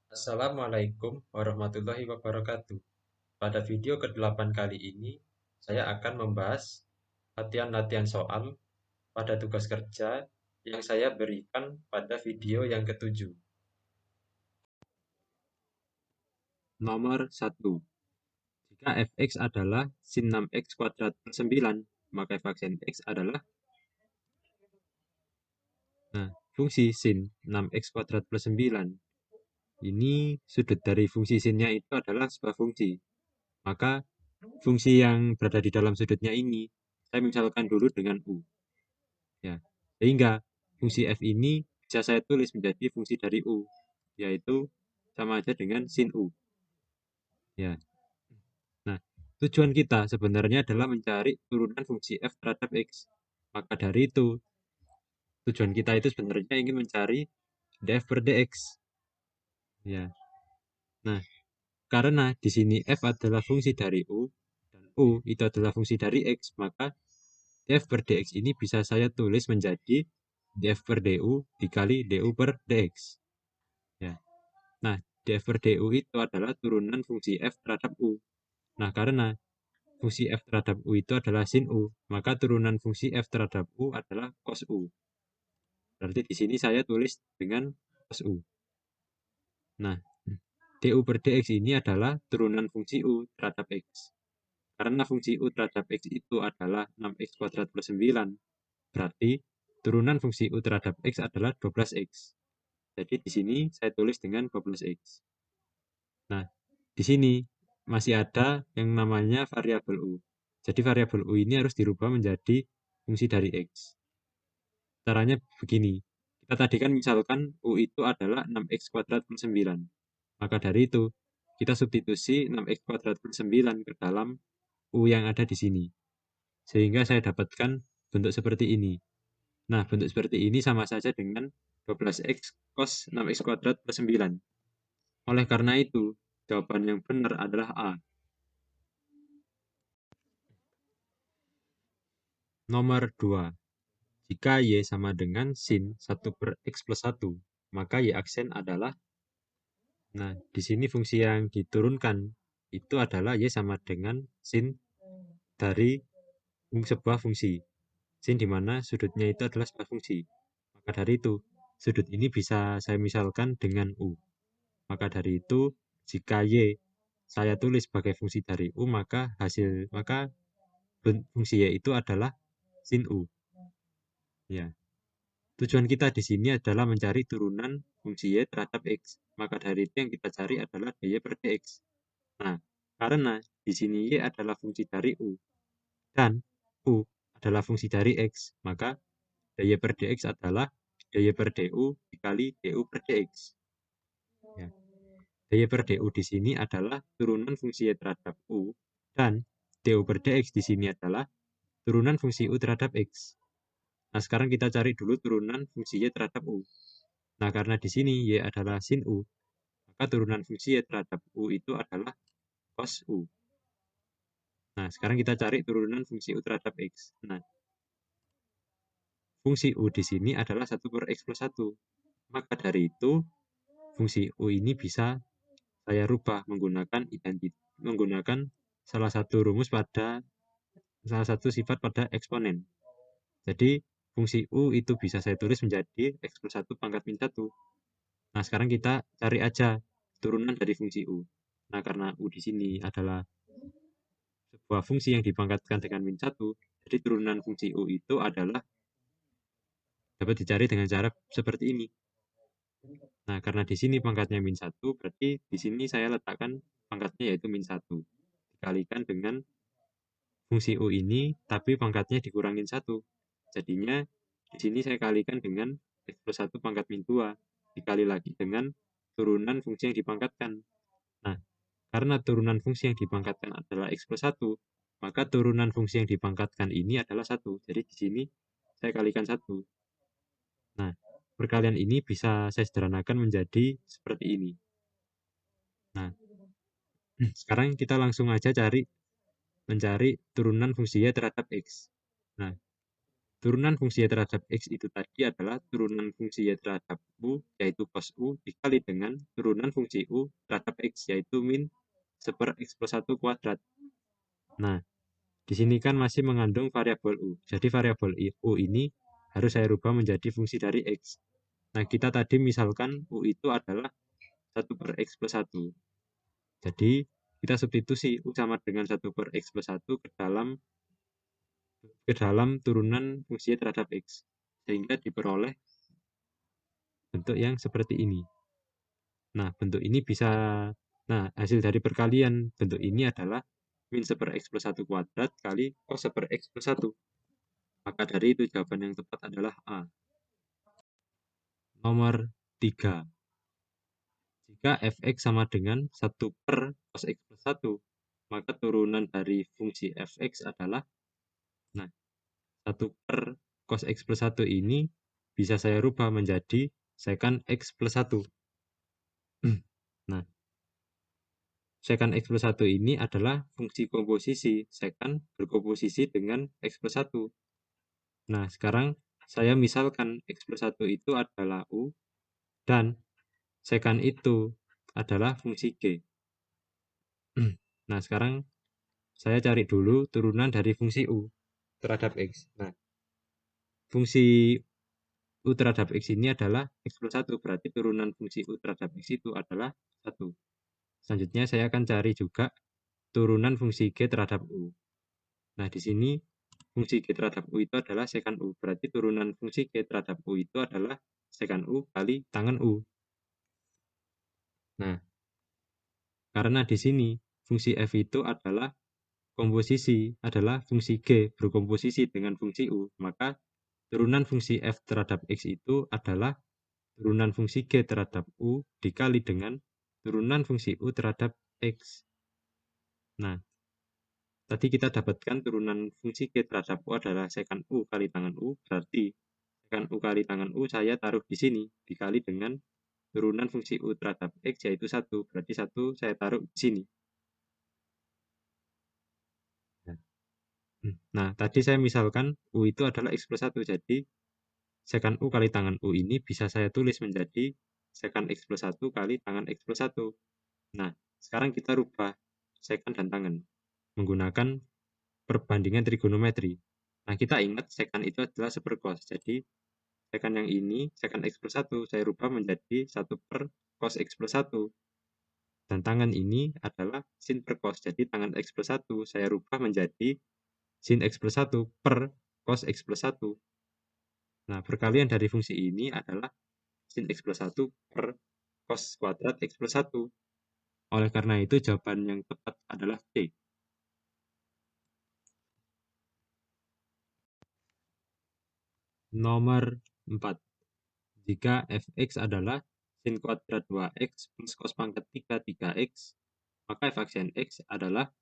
Assalamualaikum warahmatullahi wabarakatuh. Pada video ke-8 kali ini, saya akan membahas latihan-latihan soal pada tugas kerja yang saya berikan pada video yang ke-7. Nomor 1. Jika fx adalah sin 6x kuadrat per 9, maka f aksen x adalah fungsi sin 6x kuadrat plus 9. Ini sudut dari fungsi sinnya itu adalah sebuah fungsi. Maka fungsi yang berada di dalam sudutnya ini saya misalkan dulu dengan U. Ya. Sehingga fungsi f ini bisa saya tulis menjadi fungsi dari U, yaitu sama aja dengan sin U. Ya. Nah, tujuan kita sebenarnya adalah mencari turunan fungsi f terhadap x. Maka dari itu, tujuan kita itu sebenarnya ingin mencari df per dx. Ya. Nah, karena di sini f adalah fungsi dari U, dan U itu adalah fungsi dari x, maka df per dx ini bisa saya tulis menjadi df per du dikali du per dx. Ya. Nah, df per du itu adalah turunan fungsi f terhadap u. Nah, karena fungsi f terhadap u itu adalah sin u, maka turunan fungsi f terhadap u adalah cos u. Berarti di sini saya tulis dengan cos u. Nah, du per dx ini adalah turunan fungsi u terhadap x. Karena fungsi u terhadap x itu adalah 6x kuadrat plus 9, berarti turunan fungsi u terhadap x adalah 12x. Jadi di sini saya tulis dengan 12x. Nah, di sini masih ada yang namanya variabel U. Jadi variabel U ini harus dirubah menjadi fungsi dari X. Caranya begini. Kita tadi kan misalkan U itu adalah 6x kuadrat plus 9. Maka dari itu, kita substitusi 6x kuadrat plus 9 ke dalam U yang ada di sini. Sehingga saya dapatkan bentuk seperti ini. Nah, bentuk seperti ini sama saja dengan 12x cos 6x kuadrat plus 9. Oleh karena itu, jawaban yang benar adalah A. Nomor 2. Jika Y sama dengan sin 1 per X plus 1, maka Y aksen adalah, nah, di sini fungsi yang diturunkan itu adalah Y sama dengan sin dari sebuah fungsi. Sin di mana sudutnya itu adalah sebuah fungsi. Maka dari itu, sudut ini bisa saya misalkan dengan U. Maka dari itu, jika Y saya tulis sebagai fungsi dari U, maka fungsi Y itu adalah sin U. Ya. Tujuan kita di sini adalah mencari turunan fungsi Y terhadap X. Maka dari itu yang kita cari adalah dy per dx. Nah, karena di sini Y adalah fungsi dari U, dan U adalah fungsi dari X, maka dy per dx adalah dy per du dikali du per dx. Ya. Dy per du di sini adalah turunan fungsi Y terhadap U, dan du per dx di sini adalah turunan fungsi U terhadap X. Nah, sekarang kita cari dulu turunan fungsi Y terhadap U. Nah, karena di sini Y adalah sin U, maka turunan fungsi Y terhadap U itu adalah cos U. Nah, sekarang kita cari turunan fungsi U terhadap X. Nah, fungsi U di sini adalah 1 per X plus 1. Maka dari itu, fungsi U ini bisa saya rubah menggunakan salah satu sifat pada eksponen. Jadi, fungsi U itu bisa saya tulis menjadi X plus 1 pangkat min 1. Nah, sekarang kita cari aja turunan dari fungsi U. Nah, karena U di sini adalah sebuah fungsi yang dipangkatkan dengan min 1, jadi turunan fungsi U itu adalah dapat dicari dengan cara seperti ini. Nah, karena di sini pangkatnya min 1, berarti di sini saya letakkan pangkatnya yaitu min 1. Dikalikan dengan fungsi U ini, tapi pangkatnya dikurangin 1. Jadinya di sini saya kalikan dengan X plus 1 pangkat min 2. Dikali lagi dengan turunan fungsi yang dipangkatkan. Nah, karena turunan fungsi yang dipangkatkan adalah X plus 1, maka turunan fungsi yang dipangkatkan ini adalah 1. Jadi di sini saya kalikan 1. Nah, perkalian ini bisa saya sederhanakan menjadi seperti ini. Nah, sekarang kita langsung aja mencari turunan fungsi Y terhadap X. Nah, turunan fungsi Y terhadap X itu tadi adalah turunan fungsi Y terhadap U, yaitu cos U, dikali dengan turunan fungsi U terhadap X, yaitu min 1/X plus 1 kuadrat. Nah, di sini kan masih mengandung variabel U. Jadi variabel U ini harus saya rubah menjadi fungsi dari X. Nah, kita tadi misalkan U itu adalah 1/X plus 1. Jadi, kita substitusi U sama dengan 1/X plus 1 ke dalam turunan fungsi terhadap X. Sehingga diperoleh bentuk yang seperti ini. Nah, bentuk ini bisa, hasil dari perkalian bentuk ini adalah min 1/X plus 1 kuadrat kali cos 1/X plus 1. Maka dari itu jawaban yang tepat adalah A. Nomor 3. Jika fx sama dengan 1/cos x plus 1, maka turunan dari fungsi fx adalah, 1/cos x plus 1 ini bisa saya rubah menjadi secant x plus 1. Nah, secant x plus 1 ini adalah fungsi komposisi secant berkomposisi dengan x plus 1. Nah, sekarang saya misalkan x plus 1 itu adalah U, dan secant itu adalah fungsi G. Nah, sekarang saya cari dulu turunan dari fungsi U terhadap X. Nah, fungsi U terhadap X ini adalah X plus 1, berarti turunan fungsi U terhadap X itu adalah 1. Selanjutnya saya akan cari juga turunan fungsi G terhadap U. Nah, di sini fungsi G terhadap U itu adalah secant U, berarti turunan fungsi G terhadap U itu adalah secant U kali tangen U. Nah, karena di sini fungsi F itu adalah fungsi G berkomposisi dengan fungsi U, maka turunan fungsi F terhadap X itu adalah turunan fungsi G terhadap U dikali dengan turunan fungsi U terhadap X. Nah, tadi kita dapatkan turunan fungsi G terhadap U adalah secant U kali tangen U, berarti secant U kali tangen U saya taruh di sini, dikali dengan turunan fungsi U terhadap X yaitu 1, berarti 1 saya taruh di sini. Nah, tadi saya misalkan U itu adalah X plus 1, jadi secant U kali tangen U ini bisa saya tulis menjadi secant X plus 1 kali tangen X plus 1. Nah, sekarang kita rubah secant dan tangen menggunakan perbandingan trigonometri. Nah, kita ingat secant itu adalah 1/cos. Jadi, secant yang ini, secant X plus 1, saya rubah menjadi 1/cos X plus 1. Dan tangen ini adalah sin per cos. Jadi, tangen X plus 1 saya rubah menjadi sin X plus 1 per cos X plus 1. Nah, perkalian dari fungsi ini adalah sin X plus 1 per cos kuadrat X plus 1. Oleh karena itu, jawaban yang tepat adalah C. Nomor 4. Jika fx adalah sin kuadrat 2x plus cos pangkat 3 3x, maka f aksen x adalah,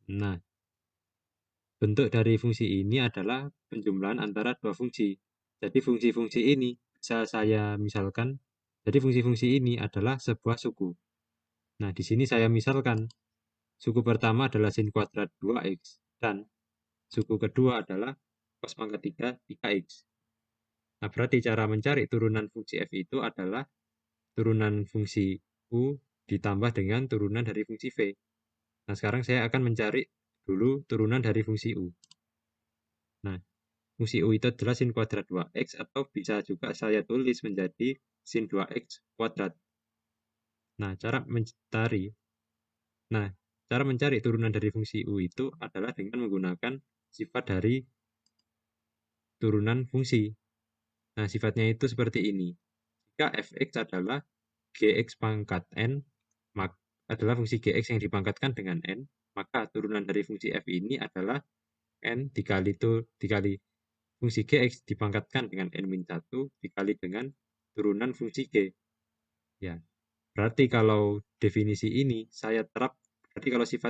nah, bentuk dari fungsi ini adalah penjumlahan antara dua fungsi. Jadi fungsi-fungsi ini bisa saya misalkan, jadi fungsi-fungsi ini adalah sebuah suku. Nah, di sini saya misalkan suku pertama adalah sin kuadrat 2x dan suku kedua adalah cos pangkat 3 3x. Nah, berarti cara mencari turunan fungsi f itu adalah turunan fungsi U ditambah dengan turunan dari fungsi V. Nah, sekarang saya akan mencari dulu turunan dari fungsi U. Nah, fungsi U itu adalah sin kuadrat 2x, atau bisa juga saya tulis menjadi sin 2x kuadrat. Nah, cara mencari turunan dari fungsi U itu adalah dengan menggunakan sifat dari turunan fungsi. Nah, sifatnya itu seperti ini. Jika fx adalah gx pangkat n, adalah fungsi gx yang dipangkatkan dengan n, maka turunan dari fungsi f ini adalah n dikali fungsi gx dipangkatkan dengan n-1 dikali dengan turunan fungsi g. Ya, berarti kalau sifat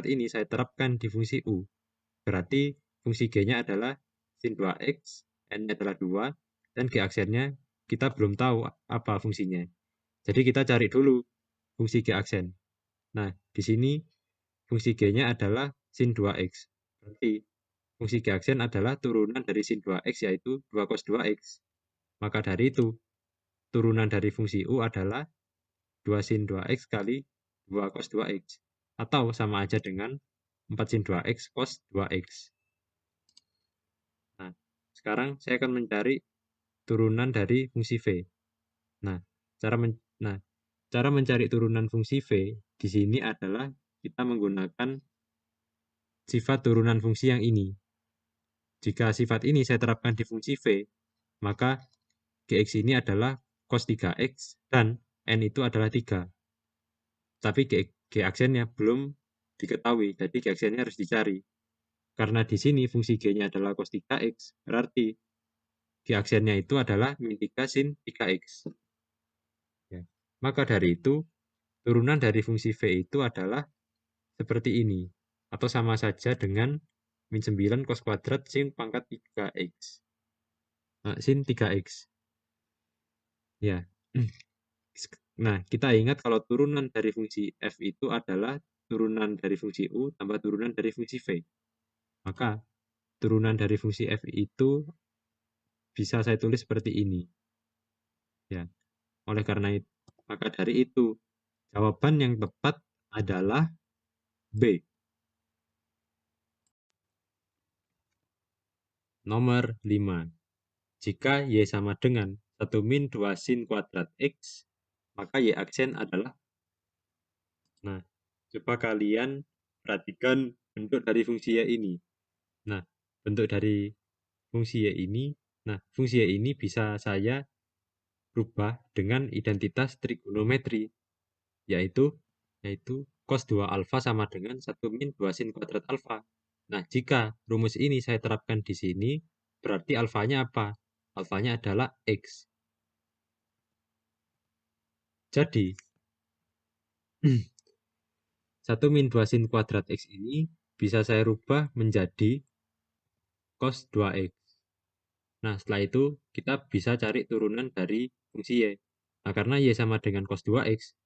ini saya terapkan di fungsi u, berarti fungsi g-nya adalah sin 2x, n-nya adalah 2, dan g aksennya kita belum tahu apa fungsinya. Jadi kita cari dulu fungsi g aksen. Nah, di sini fungsi g-nya adalah sin 2x. Berarti fungsi G aksen adalah turunan dari sin 2x yaitu 2 cos 2x. Maka dari itu, turunan dari fungsi U adalah 2 sin 2x kali 2 cos 2x. Atau sama aja dengan 4 sin 2x cos 2x. Nah, sekarang saya akan mencari turunan dari fungsi V. Nah, cara mencari turunan fungsi V di sini adalah kita menggunakan sifat turunan fungsi yang ini. Jika sifat ini saya terapkan di fungsi V, maka Gx ini adalah cos 3x dan N itu adalah 3. Tapi G aksennya belum diketahui, jadi G aksennya harus dicari. Karena di sini fungsi G-nya adalah cos 3x, berarti G aksennya itu adalah min 3 sin 3x. Ya. Maka dari itu, turunan dari fungsi V itu adalah seperti ini. Atau sama saja dengan min 9 cos kuadrat sin pangkat 3x. Sin 3x. Ya. Nah, kita ingat kalau turunan dari fungsi f itu adalah turunan dari fungsi u tambah turunan dari fungsi v. Maka turunan dari fungsi f itu bisa saya tulis seperti ini. Ya. Oleh karena itu, maka dari itu jawaban yang tepat adalah B. Nomor 5. Jika Y sama dengan 1 min 2 sin kuadrat X, maka Y aksen adalah. Nah, coba kalian perhatikan bentuk dari fungsi Y ini. Nah, bentuk dari fungsi Y ini, fungsi Y ini bisa saya rubah dengan identitas trigonometri, yaitu cos 2 alfa sama dengan 1 min 2 sin kuadrat alfa. Nah, jika rumus ini saya terapkan di sini, berarti alfanya apa? Alfanya adalah X. Jadi, 1 min 2 sin kuadrat X ini bisa saya rubah menjadi cos 2X. Nah, setelah itu kita bisa cari turunan dari fungsi Y. Nah, karena Y sama dengan cos 2X,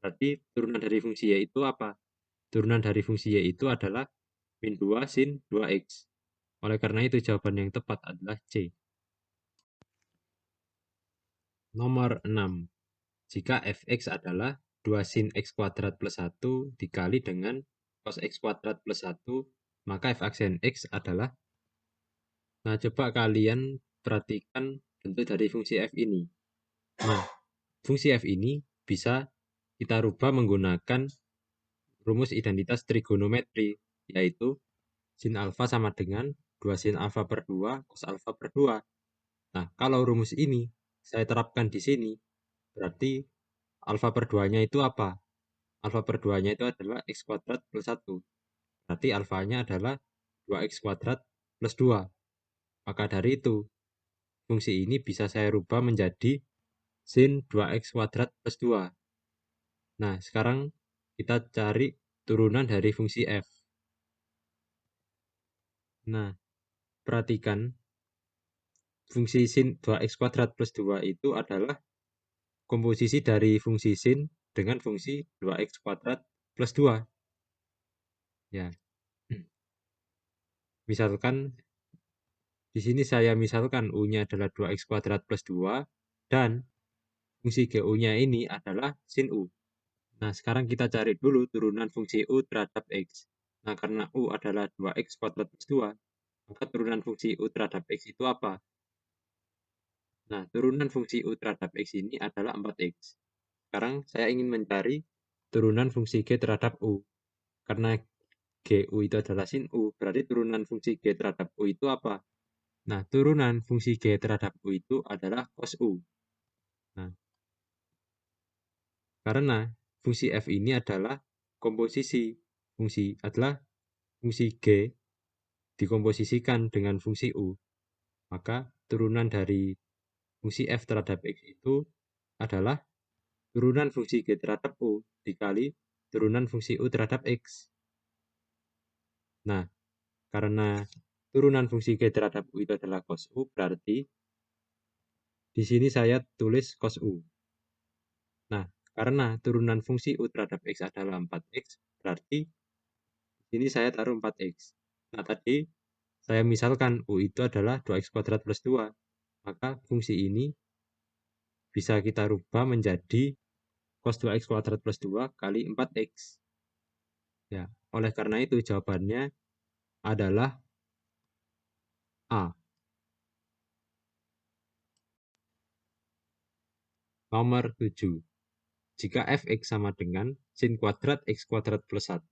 berarti turunan dari fungsi Y itu apa? Turunan dari fungsi Y itu adalah min 2 sin 2X. Oleh karena itu jawaban yang tepat adalah C. Nomor 6. Jika fx adalah 2 sin x kuadrat plus 1 dikali dengan cos x kuadrat plus 1, maka f aksen x adalah. Nah, coba kalian perhatikan bentuk dari fungsi f ini. Nah, fungsi f ini bisa kita rubah menggunakan rumus identitas trigonometri, yaitu sin alfa sama dengan 2 sin alfa per 2 cos alfa per 2. Nah, kalau rumus ini saya terapkan di sini, berarti alfa per 2-nya itu apa? Alfa per 2-nya itu adalah x kuadrat plus 1. Berarti alfanya adalah 2x kuadrat plus 2. Maka dari itu, fungsi ini bisa saya rubah menjadi sin 2x kuadrat plus 2. Nah, sekarang kita cari turunan dari fungsi f. Nah, perhatikan fungsi sin 2x kuadrat plus 2 itu adalah komposisi dari fungsi sin dengan fungsi 2x kuadrat plus 2. Ya. Misalkan di sini saya misalkan U-nya adalah 2x kuadrat plus 2 dan fungsi GU-nya ini adalah sin U. Nah, sekarang kita cari dulu turunan fungsi U terhadap X. Nah, karena U adalah 2x kuadrat plus 2, maka turunan fungsi U terhadap X itu apa? Nah, turunan fungsi U terhadap X ini adalah 4x. Sekarang saya ingin mencari turunan fungsi G terhadap U. Karena GU itu adalah sin U, berarti turunan fungsi G terhadap U itu apa? Nah, turunan fungsi G terhadap U itu adalah cos U. Nah, karena fungsi F ini adalah komposisi fungsi G dikomposisikan dengan fungsi U, maka turunan dari fungsi F terhadap X itu adalah turunan fungsi G terhadap U dikali turunan fungsi U terhadap X. Nah, karena turunan fungsi G terhadap U itu adalah cos U, berarti di sini saya tulis cos U. Nah, karena turunan fungsi U terhadap X adalah 4x, berarti di sini saya taruh 4x. Nah, tadi saya misalkan U itu adalah 2x kuadrat plus 2, maka fungsi ini bisa kita rubah menjadi cos 2x kuadrat plus 2 kali 4x. Ya, oleh karena itu jawabannya adalah A. Nomor 7. Jika fx sama dengan sin kuadrat x kuadrat plus 1,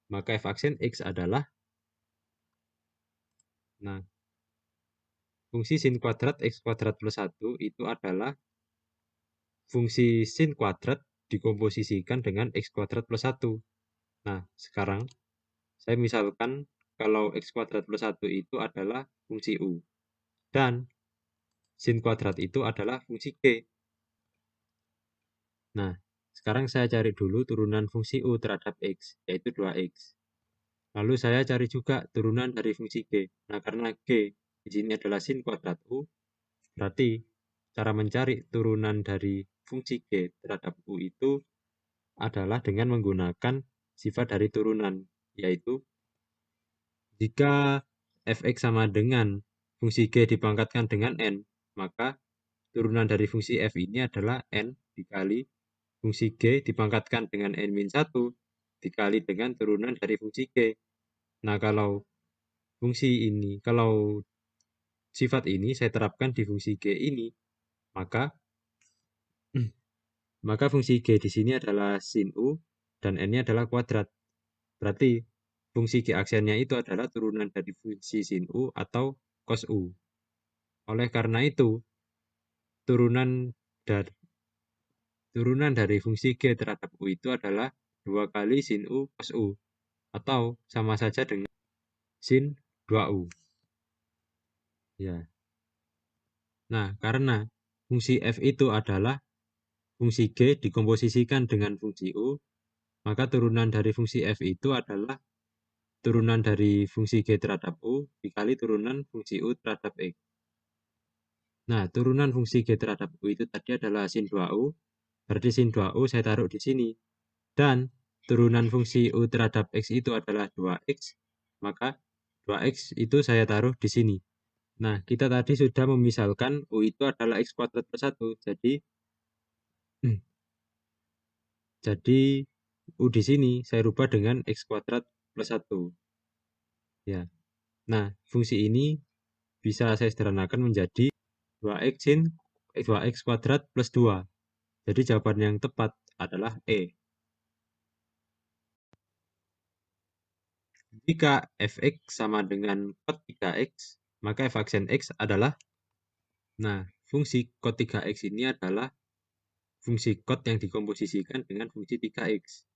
maka f aksen x adalah, nah, fungsi sin kuadrat x kuadrat plus 1 itu adalah fungsi sin kuadrat dikomposisikan dengan x kuadrat plus 1. Nah, sekarang saya misalkan kalau x kuadrat plus 1 itu adalah fungsi u, dan sin kuadrat itu adalah fungsi g. Nah, sekarang saya cari dulu turunan fungsi u terhadap x, yaitu 2x. Lalu saya cari juga turunan dari fungsi g. Nah, karena g di sini adalah sin kuadrat u, berarti cara mencari turunan dari fungsi g terhadap u itu adalah dengan menggunakan sifat dari turunan, yaitu jika fx sama dengan fungsi g dipangkatkan dengan n, maka turunan dari fungsi f ini adalah n dikali fungsi g dipangkatkan dengan n-1 dikali dengan turunan dari fungsi g. Nah, kalau sifat ini saya terapkan di fungsi g ini, maka maka fungsi g di sini adalah sin u dan n-nya adalah kuadrat. Berarti fungsi g aksennya itu adalah turunan dari fungsi sin u atau cos u. Oleh karena itu, turunan dari fungsi g terhadap u itu adalah 2 kali sin u cos u, atau sama saja dengan sin 2u. Ya. Nah, karena fungsi f itu adalah fungsi g dikomposisikan dengan fungsi u, maka turunan dari fungsi f itu adalah turunan dari fungsi g terhadap u dikali turunan fungsi u terhadap x. Nah, turunan fungsi g terhadap u itu tadi adalah sin 2u, berarti sin 2u saya taruh di sini. Dan turunan fungsi u terhadap x itu adalah 2x, maka 2x itu saya taruh di sini. Nah, kita tadi sudah memisalkan u itu adalah x kuadrat plus 1, jadi u di sini saya rubah dengan x kuadrat plus 1. Ya. Nah, fungsi ini bisa saya sederhanakan menjadi 2x sin 2x kuadrat plus 2. Jadi jawaban yang tepat adalah E. Jika fx sama dengan cot 3x, maka f aksen x adalah, nah, fungsi cot 3x ini adalah fungsi cot yang dikomposisikan dengan fungsi 3x.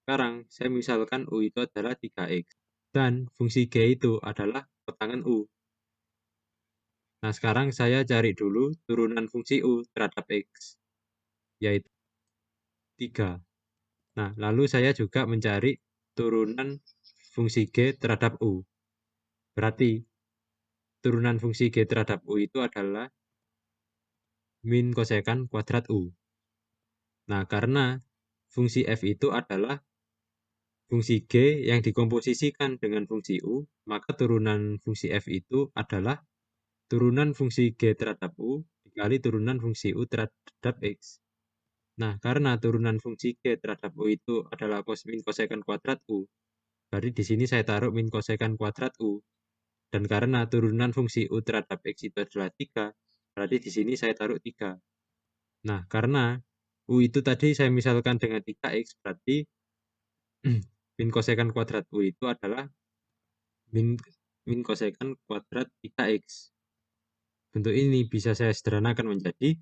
Sekarang saya misalkan u itu adalah 3x, dan fungsi g itu adalah kotangan u. Nah, sekarang saya cari dulu turunan fungsi u terhadap x, yaitu 3. Nah, lalu saya juga mencari turunan fungsi g terhadap u. Berarti turunan fungsi g terhadap u itu adalah min kosekan kuadrat u. Nah, karena fungsi f itu adalah fungsi g yang dikomposisikan dengan fungsi u, maka turunan fungsi f itu adalah turunan fungsi g terhadap u dikali turunan fungsi u terhadap x. Nah, karena turunan fungsi g terhadap u itu adalah min kosekan kuadrat u, berarti di sini saya taruh min kosekan kuadrat u. Dan karena turunan fungsi u terhadap x itu adalah 3, berarti di sini saya taruh 3. Nah, karena u itu tadi saya misalkan dengan 3x, berarti min kosekan kuadrat u itu adalah min kosekan kuadrat 3x. Bentuk ini bisa saya sederhanakan menjadi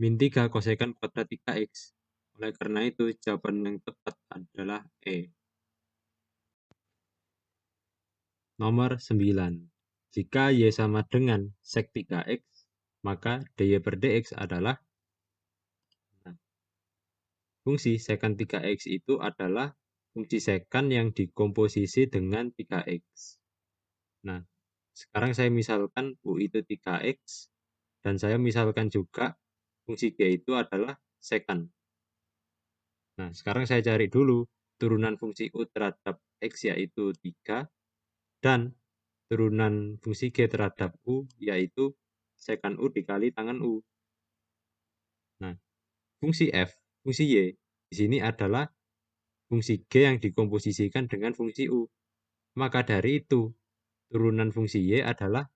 min 3 kosekan kuadrat 3x. Oleh karena itu, jawaban yang tepat adalah E. Nomor 9. Jika Y sama dengan sek 3x, maka dy per dx adalah, nah, fungsi sekan 3x itu adalah fungsi sekan yang dikomposisi dengan 3x. Nah, sekarang saya misalkan U itu 3x, dan saya misalkan juga fungsi G itu adalah sekan. Nah, sekarang saya cari dulu turunan fungsi U terhadap X yaitu 3, dan turunan fungsi G terhadap U, yaitu sekan U dikali tangan U. Nah, fungsi F, fungsi Y, di sini adalah fungsi G yang dikomposisikan dengan fungsi U. Maka dari itu, turunan fungsi Y adalah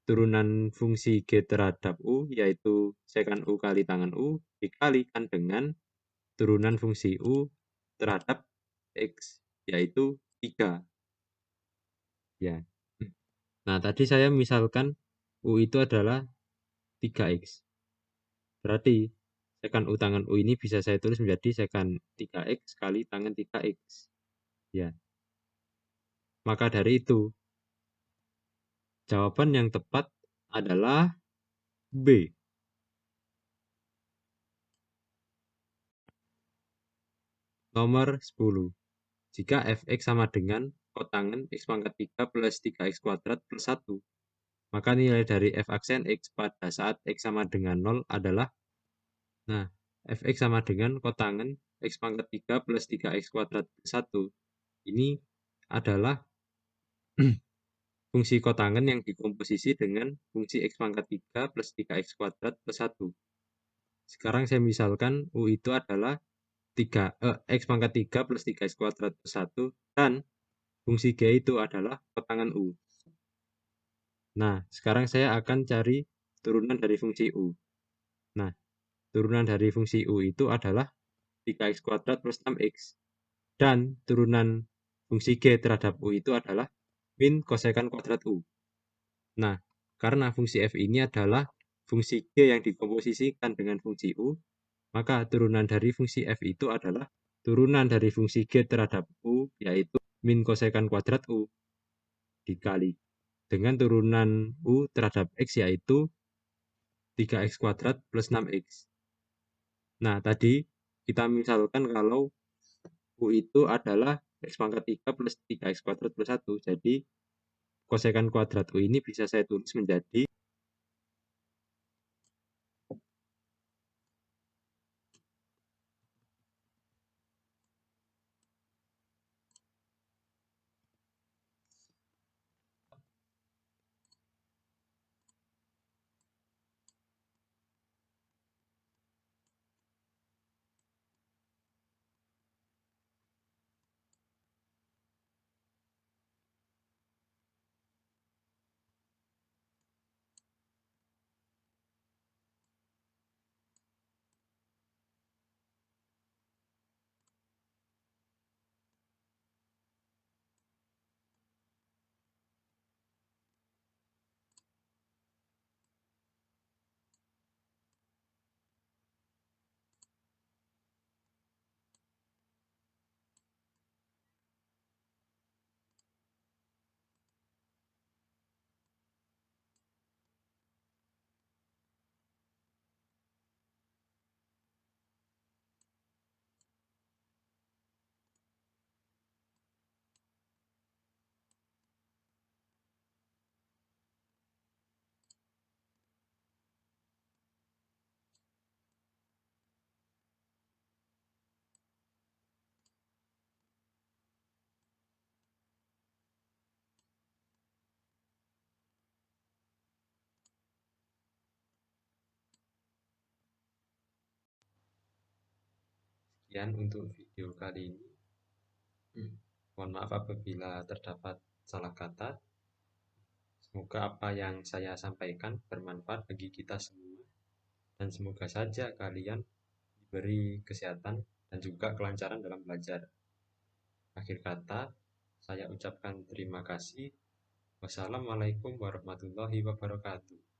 turunan fungsi G terhadap U, yaitu sekan U kali tangan U, dikalikan dengan turunan fungsi U terhadap X, yaitu 3. Ya. Nah, tadi saya misalkan U itu adalah 3X. Berarti sekan U tangan U ini bisa saya tulis menjadi sekan 3X kali tangan 3X. Ya. Maka dari itu, jawaban yang tepat adalah B. Nomor 10. Jika fx sama dengan kotangen x pangkat 3 plus 3x kuadrat plus 1, maka nilai dari f aksen x pada saat x sama dengan 0 adalah, nah, fx sama dengan kotangen x pangkat 3 plus 3x kuadrat plus 1. Ini adalah fungsi kotangen yang dikomposisi dengan fungsi x pangkat 3 plus 3x kuadrat plus 1. Sekarang saya misalkan U itu adalah x pangkat 3 plus 3x kuadrat plus 1, dan fungsi G itu adalah kotangan U. Nah, sekarang saya akan cari turunan dari fungsi U. Nah, turunan dari fungsi U itu adalah 3x kuadrat plus 6x. Dan turunan fungsi G terhadap U itu adalah min kosekan kuadrat U. Nah, karena fungsi F ini adalah fungsi G yang dikomposisikan dengan fungsi U, maka turunan dari fungsi F itu adalah turunan dari fungsi G terhadap U, yaitu min kosekan kuadrat U, dikali dengan turunan U terhadap X, yaitu 3x kuadrat plus 6x. Nah, tadi kita misalkan kalau U itu adalah x pangkat 3 plus 3x kuadrat plus 1. Jadi, kosekan kuadrat U ini bisa saya tulis menjadi sekian untuk video kali ini. Mohon maaf apabila terdapat salah kata. Semoga apa yang saya sampaikan bermanfaat bagi kita semua, dan semoga saja kalian diberi kesehatan dan juga kelancaran dalam belajar. Akhir kata, saya ucapkan terima kasih. Wassalamualaikum warahmatullahi wabarakatuh.